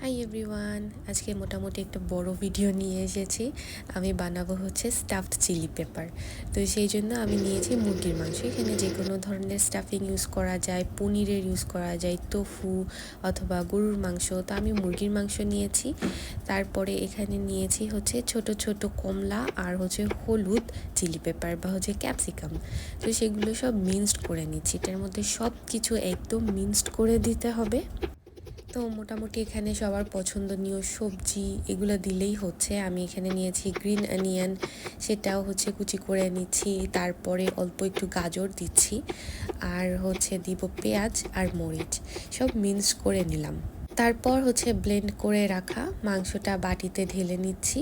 Hi everyone, আজকে মোটামুটি একটা বড় ভিডিও নিয়ে এসেছি। আমি বানাবো হচ্ছে স্টাফড চিলি পেপার। তো সেই জন্য আমি নিয়েছি মুরগির মাংস। এখানে যে কোনো ধরনের স্টাফিং ইউজ করা যায়, পনিরের ইউজ করা যায়, তোফু অথবা গরুর মাংস। তো আমি মুরগির মাংস নিয়েছি। তারপরে এখানে নিয়েছি হচ্ছে ছোট ছোট কমলা আর হচ্ছে হলুদ চিলি পেপার বা হচ্ছে ক্যাপসিকাম। তো সেগুলো সব মিক্সড করে নিচ্ছি। এটার মধ্যে সব কিছু একদম মিক্সড করে দিতে হবে। তো মোটামুটি এখানে সবার পছন্দনীয় সবজি এগুলো দিলেই হচ্ছে। আমি এখানে নিয়েছি গ্রিন অনিয়ন, সেটাও হচ্ছে কুচি করে নিচ্ছি। তারপরে অল্প একটু গাজর দিচ্ছি, আর হচ্ছে দিব পেঁয়াজ আর মরিচ, সব মিক্স করে নিলাম। তারপর হচ্ছে ব্লেন্ড করে রাখা মাংসটা বাটিতে ঢেলে নিচ্ছি।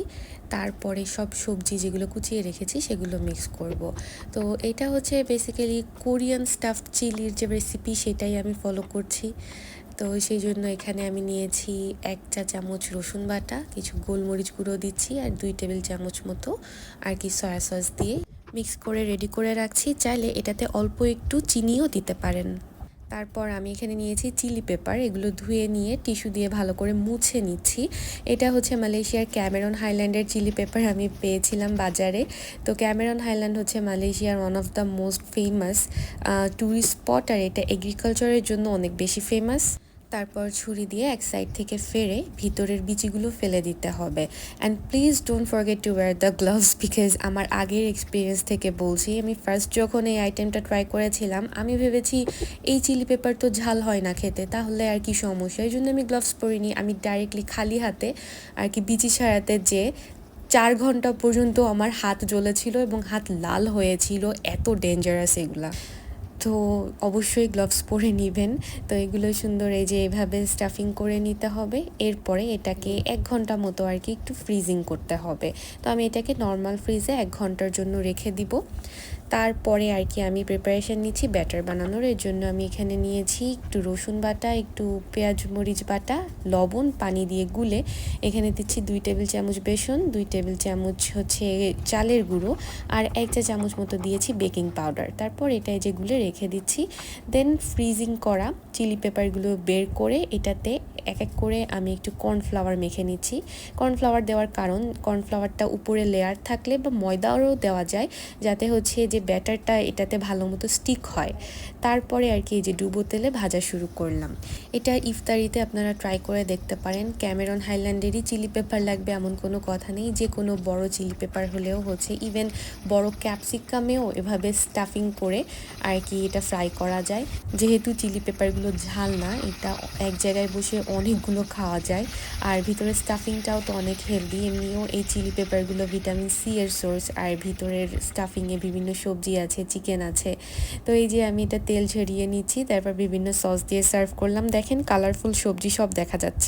তারপরে সব সবজি যেগুলো কুচিয়ে রেখেছি সেগুলো মিক্স করব। তো এটা হচ্ছে বেসিক্যালি কোরিয়ান স্টাফড চিলির যে রেসিপি সেটাই আমি ফলো করছি। তো সেই জন্য এখানে আমি নিয়েছি 1 চা চামচ রসুন বাটা, কিছু গোলমরিচ গুঁড়ো দিচ্ছি, আর 2 টেবিল চামচ মতো আর কি সয়া সস দিয়ে মিক্স করে রেডি করে রাখছি। চাইলে এটাতে অল্প একটু চিনিও দিতে পারেন। তারপর আমি এখানে নিয়েছি চিলি পেপার, এগুলো ধুয়ে নিয়ে টিস্যু দিয়ে ভালো করে মুছে নিচ্ছি। এটা হচ্ছে মালয়েশিয়ার ক্যামেরন হাইল্যান্ডের চিলি পেপার, আমি পেয়েছিলাম বাজারে। তো ক্যামেরন হাইল্যান্ড হচ্ছে মালয়েশিয়ার one of the most famous tourist spot, আর এটা এগ্রিকালচারের জন্য অনেক বেশি ফেমাস। তারপর ছুরি দিয়ে এক সাইড থেকে ফেরে ভিতরের বিচিগুলো ফেলে দিতে হবে। And please don't forget to wire the gloves, because আমার আগের এক্সপিরিয়েন্স থেকে বলছি, আমি ফার্স্ট যখন এই আইটেমটা ট্রাই করেছিলাম আমি ভেবেছি এই চিলি পেপার তো ঝাল হয় না খেতে, তাহলে আর কি সমস্যা, এই জন্য আমি গ্লাভস পরিনি। আমি ডাইরেক্টলি খালি হাতে আর কি বিচি ছাড়াতে যে 4 ঘন্টা পর্যন্ত আমার হাত জ্বলেছিল এবং হাত লাল হয়েছিল, এত ডেঞ্জারাস এগুলা। তো অবশ্যই গ্লাভস পরে নেবেন। তো এগুলো সুন্দর এই যে এভাবে স্টাফিং করে নিতে হবে। এরপরে এটাকে 1 ঘন্টা মতো আর কি একটু ফ্রিজিং করতে হবে। তো আমি এটাকে নর্মাল ফ্রিজে 1 ঘন্টার জন্য রেখে দিব। তারপরে আর কি আমি প্রিপারেশান নিচ্ছি ব্যাটার বানানোর। এর জন্য আমি এখানে নিয়েছি একটু রসুন বাটা, একটু পেঁয়াজ মরিচ বাটা, লবণ, পানি দিয়ে গুলে এখানে দিচ্ছি 2 টেবিল চামচ বেসন, 2 টেবিল চামচ হচ্ছে চালের গুঁড়ো, আর 1 চা চামচ মতো দিয়েছি বেকিং পাউডার। তারপর এটা এই যে গুলে রেখে দিচ্ছি। দেন ফ্রিজিং করা চিলি পেপারগুলো বের করে এটাতে এক এক করে আমি একটু কর্নফ্লাওয়ার মেখে নিচ্ছি। কর্নফ্লাওয়ার দেওয়ার কারণ, কর্নফ্লাওয়ারটা উপরে লেয়ার থাকলে বা ময়দাও দেওয়া যায়, যাতে হচ্ছে যে ব্যাটারটা এটাতে ভালো মতো স্টিক হয়। তারপরে আর কি এই যে ডুবো তেলে ভাজা শুরু করলাম। এটা ইফতারিতে আপনারা ট্রাই করে দেখতে পারেন। ক্যামেরন হাইল্যান্ডেরই চিলি পেপার লাগবে এমন কোনো কথা নেই, যে কোনো বড় চিলি পেপার হলেও হচ্ছে, ইভেন বড় ক্যাপসিকামেও এভাবে স্টাফিং করে আর কি এটা ফ্রাই করা যায়। যেহেতু চিলি পেপারগুলো ঝাল না, এটা এক জায়গায় বসে অনেকগুলো খাওয়া যায়। আর ভিতরের স্টাফিংটাও তো অনেক হেলদি। এমনিও এই চিলি পেপারগুলো ভিটামিন সি এর সোর্স, আর ভিতরের স্টাফিংয়ে বিভিন্ন সবজি আছে, চিকেন আছে। তো এই যে আমি এটা তেল ঝরিয়ে নিচ্ছি, তারপর বিভিন্ন সস দিয়ে সার্ভ করলাম। দেখেন কালারফুল সবজি সব দেখা যাচ্ছে।